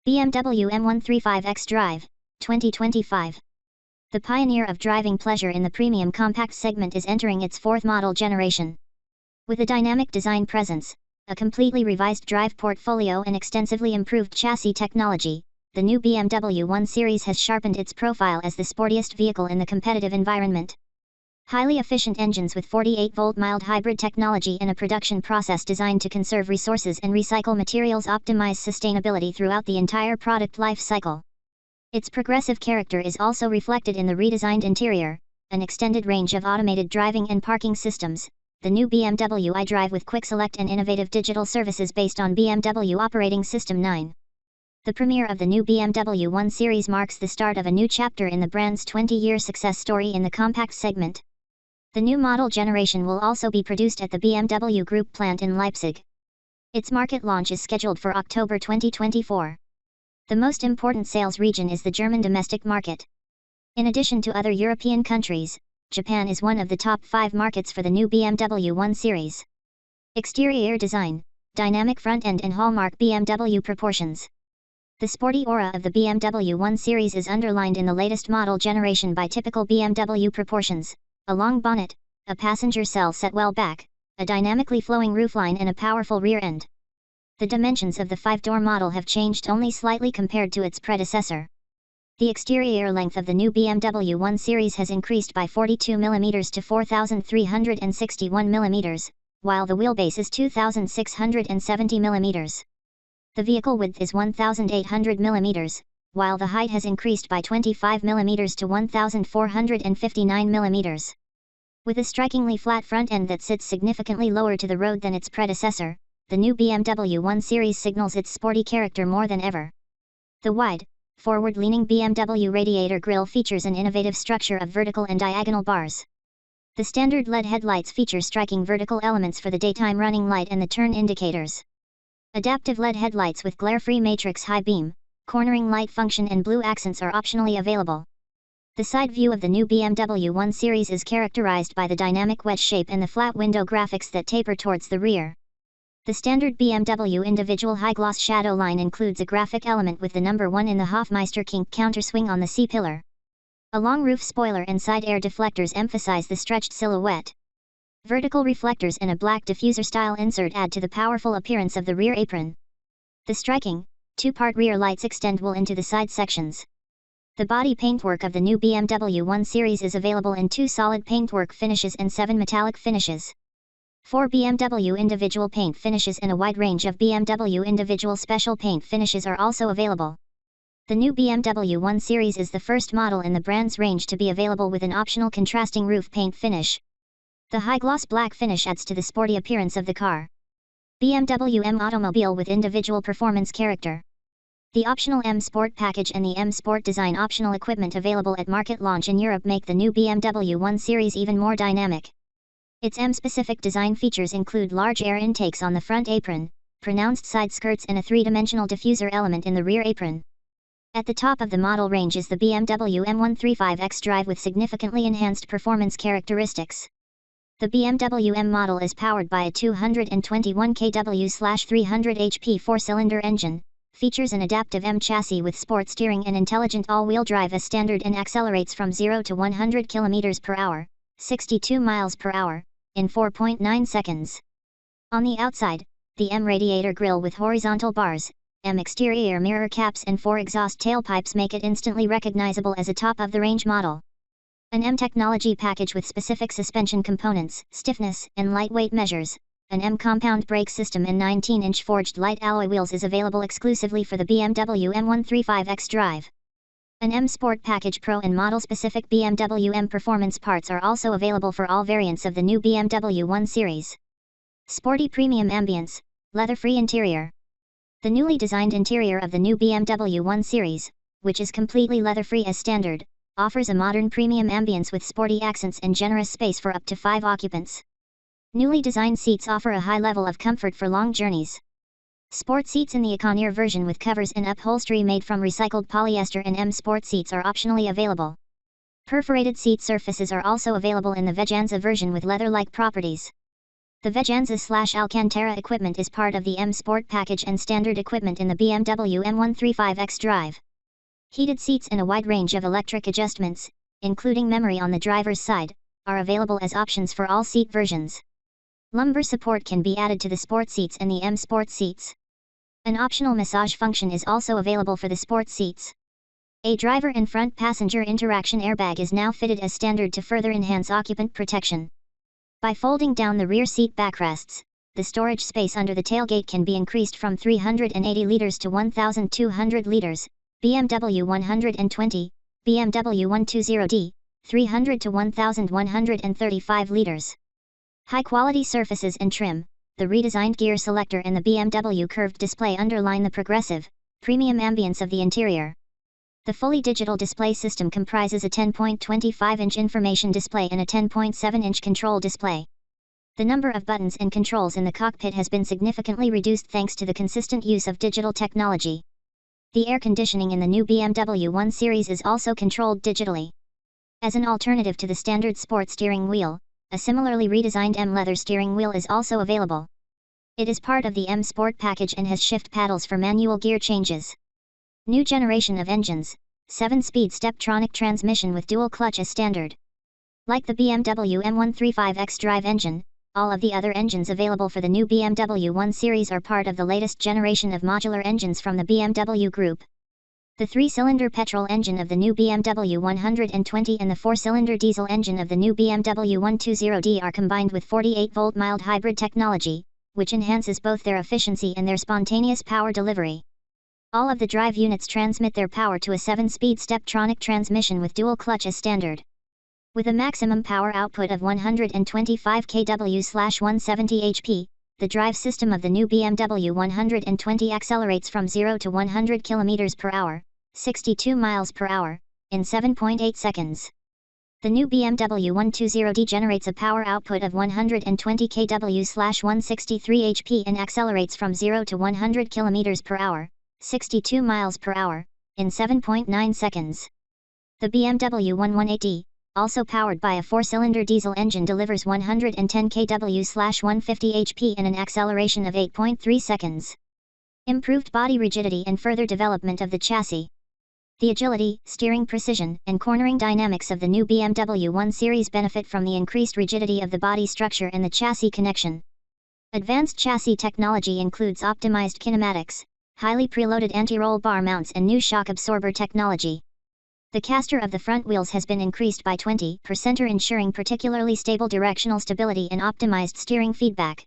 BMW M135 xDrive, 2025. The pioneer of driving pleasure in the premium compact segment is entering its fourth model generation. With a dynamic design presence, a completely revised drive portfolio and extensively improved chassis technology, the new BMW 1 Series has sharpened its profile as the sportiest vehicle in the competitive environment. Highly efficient engines with 48-volt mild hybrid technology and a production process designed to conserve resources and recycle materials optimize sustainability throughout the entire product life cycle. Its progressive character is also reflected in the redesigned interior, an extended range of automated driving and parking systems, the new BMW iDrive with quick select and innovative digital services based on BMW Operating System 9. The premiere of the new BMW 1 Series marks the start of a new chapter in the brand's 20-year success story in the compact segment. The new model generation will also be produced at the BMW Group plant in Leipzig. Its market launch is scheduled for October 2024. The most important sales region is the German domestic market. In addition to other European countries, Japan is one of the top 5 markets for the new BMW 1 Series. Exterior design, dynamic front end and hallmark BMW proportions. The sporty aura of the BMW 1 Series is underlined in the latest model generation by typical BMW proportions. A long bonnet, a passenger cell set well back, a dynamically flowing roofline and a powerful rear end. The dimensions of the 5-door model have changed only slightly compared to its predecessor. The exterior length of the new BMW 1 Series has increased by 42 mm to 4,361 mm, while the wheelbase is 2,670 mm. The vehicle width is 1,800 mm, while the height has increased by 25 mm to 1,459 mm. With a strikingly flat front end that sits significantly lower to the road than its predecessor, the new BMW 1 Series signals its sporty character more than ever. The wide, forward-leaning BMW radiator grille features an innovative structure of vertical and diagonal bars. The standard LED headlights feature striking vertical elements for the daytime running light and the turn indicators. Adaptive LED headlights with glare-free matrix high beam, cornering light function and blue accents are optionally available. The side view of the new BMW 1 Series is characterized by the dynamic wedge shape and the flat window graphics that taper towards the rear. The standard BMW individual high-gloss shadow line includes a graphic element with the number 1 in the Hofmeister kink counterswing on the C-pillar. A long roof spoiler and side air deflectors emphasize the stretched silhouette. Vertical reflectors and a black diffuser-style insert add to the powerful appearance of the rear apron. The striking, 2-part rear lights extend well into the side sections. The body paintwork of the new BMW 1 Series is available in 2 solid paintwork finishes and 7 metallic finishes. 4 BMW individual paint finishes and a wide range of BMW individual special paint finishes are also available. The new BMW 1 Series is the first model in the brand's range to be available with an optional contrasting roof paint finish. The high-gloss black finish adds to the sporty appearance of the car. BMW M Automobile with individual performance character. The optional M Sport package and the M Sport design optional equipment available at market launch in Europe make the new BMW 1 Series even more dynamic. Its M-specific design features include large air intakes on the front apron, pronounced side skirts and a 3-dimensional diffuser element in the rear apron. At the top of the model range is the BMW M135 xDrive with significantly enhanced performance characteristics. The BMW M model is powered by a 221 kW/300 HP 4-cylinder engine, features an adaptive M chassis with sport steering and intelligent all-wheel drive as standard and accelerates from 0 to 100 km per hour, 62 miles per hour, in 4.9 seconds. On the outside, the M radiator grille with horizontal bars, M exterior mirror caps and 4 exhaust tailpipes make it instantly recognizable as a top-of-the-range model. An M technology package with specific suspension components, stiffness, and lightweight measures, an M compound brake system and 19-inch forged light alloy wheels is available exclusively for the BMW M135 xDrive. An M Sport Package Pro and model-specific BMW M Performance parts are also available for all variants of the new BMW 1 Series. Sporty premium ambience, leather-free interior. The newly designed interior of the new BMW 1 Series, which is completely leather-free as standard, offers a modern premium ambience with sporty accents and generous space for up to 5 occupants. Newly designed seats offer a high level of comfort for long journeys. Sport seats in the Econoir version with covers and upholstery made from recycled polyester and M Sport seats are optionally available. Perforated seat surfaces are also available in the Veganza version with leather-like properties. The Veganza/Alcantara equipment is part of the M Sport package and standard equipment in the BMW M135 xDrive. Heated seats and a wide range of electric adjustments, including memory on the driver's side, are available as options for all seat versions. Lumbar support can be added to the sport seats and the M Sport seats. An optional massage function is also available for the sport seats. A driver and front passenger interaction airbag is now fitted as standard to further enhance occupant protection. By folding down the rear seat backrests, the storage space under the tailgate can be increased from 380 liters to 1,200 liters, BMW 120, BMW 120D, 300 to 1,135 liters. High-quality surfaces and trim, the redesigned gear selector and the BMW curved display underline the progressive, premium ambience of the interior. The fully digital display system comprises a 10.25-inch information display and a 10.7-inch control display. The number of buttons and controls in the cockpit has been significantly reduced thanks to the consistent use of digital technology. The air conditioning in the new BMW 1 Series is also controlled digitally. As an alternative to the standard sport steering wheel, a similarly redesigned M leather steering wheel is also available. It is part of the M Sport package and has shift paddles for manual gear changes. New generation of engines, 7-speed Steptronic transmission with dual clutch as standard. Like the BMW M135 xDrive engine, all of the other engines available for the new BMW 1 Series are part of the latest generation of modular engines from the BMW Group. The 3-cylinder petrol engine of the new BMW 120 and the 4-cylinder diesel engine of the new BMW 120D are combined with 48-volt mild hybrid technology, which enhances both their efficiency and their spontaneous power delivery. All of the drive units transmit their power to a 7-speed Steptronic transmission with dual clutch as standard. With a maximum power output of 125 kW/170 HP, the drive system of the new BMW 120 accelerates from 0 to 100 km per hour, 62 miles per hour, in 7.8 seconds. The new BMW 120D generates a power output of 120 kW/163 HP and accelerates from 0 to 100 km per hour, 62 miles per hour, in 7.9 seconds. The BMW 118D, also powered by a 4-cylinder diesel engine, delivers 110 kW/150 HP and an acceleration of 8.3 seconds. Improved body rigidity and further development of the chassis. The agility, steering precision, and cornering dynamics of the new BMW 1 Series benefit from the increased rigidity of the body structure and the chassis connection. Advanced chassis technology includes optimized kinematics, highly preloaded anti-roll bar mounts and new shock absorber technology. The caster of the front wheels has been increased by 20%, ensuring particularly stable directional stability and optimized steering feedback.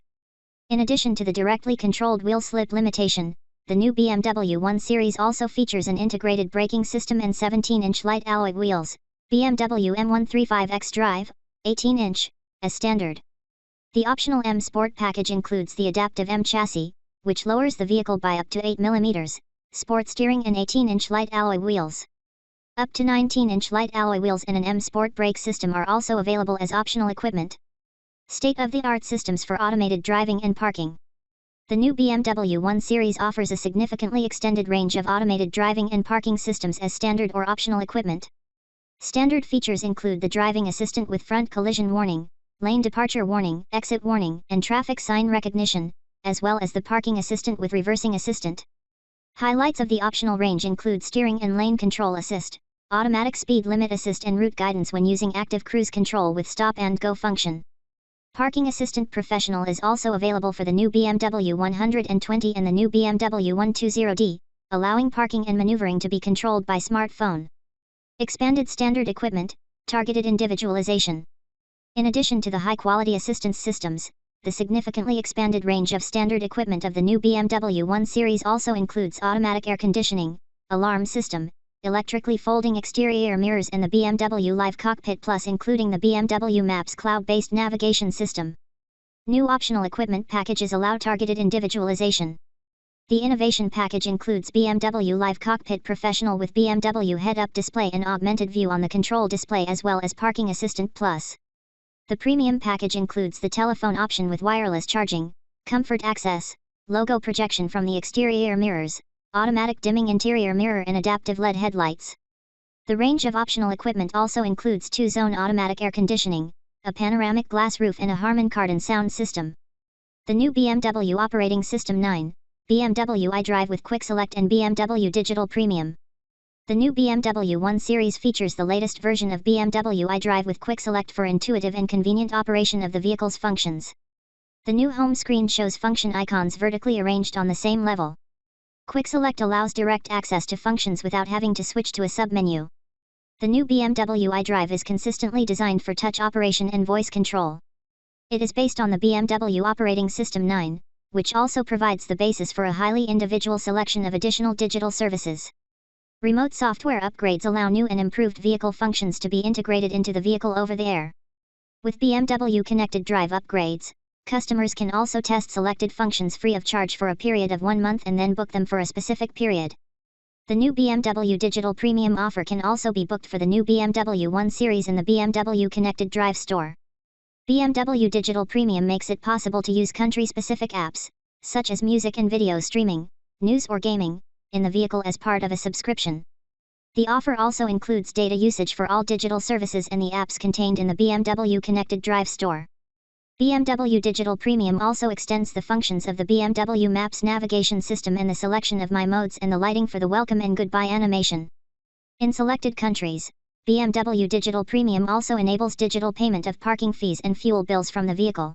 In addition to the directly controlled wheel slip limitation, the new BMW 1 Series also features an integrated braking system and 17-inch light alloy wheels, BMW M135 xDrive, 18-inch, as standard. The optional M Sport package includes the adaptive M chassis, which lowers the vehicle by up to 8 mm, sport steering and 18-inch light alloy wheels. Up to 19-inch light alloy wheels and an M Sport brake system are also available as optional equipment. State-of-the-art systems for automated driving and parking. The new BMW 1 Series offers a significantly extended range of automated driving and parking systems as standard or optional equipment. Standard features include the driving assistant with front collision warning, lane departure warning, exit warning, and traffic sign recognition, as well as the parking assistant with reversing assistant. Highlights of the optional range include steering and lane control assist, automatic speed limit assist and route guidance when using active cruise control with stop and go function. Parking Assistant Professional is also available for the new BMW 120 and the new BMW 120D, allowing parking and maneuvering to be controlled by smartphone. Expanded standard equipment, targeted individualization. In addition to the high-quality assistance systems, the significantly expanded range of standard equipment of the new BMW 1 Series also includes automatic air conditioning, alarm system, electrically folding exterior mirrors and the BMW Live Cockpit Plus, including the BMW Maps cloud-based navigation system. New optional equipment packages allow targeted individualization. The Innovation package includes BMW Live Cockpit Professional with BMW head-up display and augmented view on the control display, as well as Parking Assistant Plus. The Premium package includes the telephone option with wireless charging, comfort access, logo projection from the exterior mirrors, automatic dimming interior mirror and adaptive LED headlights. The range of optional equipment also includes 2-zone automatic air conditioning, a panoramic glass roof and a Harman Kardon sound system. The new BMW Operating System 9, BMW iDrive with Quick Select and BMW Digital Premium. The new BMW 1 Series features the latest version of BMW iDrive with Quick Select for intuitive and convenient operation of the vehicle's functions. The new home screen shows function icons vertically arranged on the same level. Quick Select allows direct access to functions without having to switch to a submenu. The new BMW iDrive is consistently designed for touch operation and voice control. It is based on the BMW Operating System 9, which also provides the basis for a highly individual selection of additional digital services. Remote software upgrades allow new and improved vehicle functions to be integrated into the vehicle over the air. With BMW Connected Drive upgrades, customers can also test selected functions free of charge for a period of 1 month and then book them for a specific period. The new BMW Digital Premium offer can also be booked for the new BMW 1 Series in the BMW Connected Drive store. BMW Digital Premium makes it possible to use country-specific apps, such as music and video streaming, news or gaming, in the vehicle as part of a subscription. The offer also includes data usage for all digital services and the apps contained in the BMW Connected Drive store. BMW Digital Premium also extends the functions of the BMW Maps navigation system and the selection of My Modes and the lighting for the welcome and goodbye animation. In selected countries, BMW Digital Premium also enables digital payment of parking fees and fuel bills from the vehicle.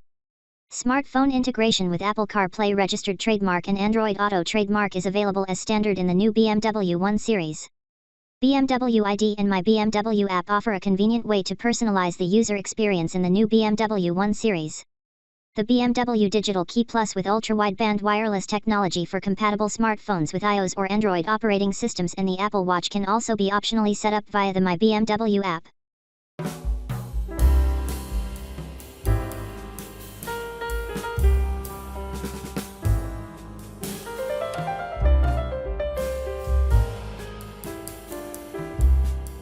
Smartphone integration with Apple CarPlay registered trademark and Android Auto trademark is available as standard in the new BMW 1 Series. BMW ID and My BMW app offer a convenient way to personalize the user experience in the new BMW 1 Series. The BMW Digital Key Plus with ultra-wideband wireless technology for compatible smartphones with iOS or Android operating systems and the Apple Watch can also be optionally set up via the My BMW app.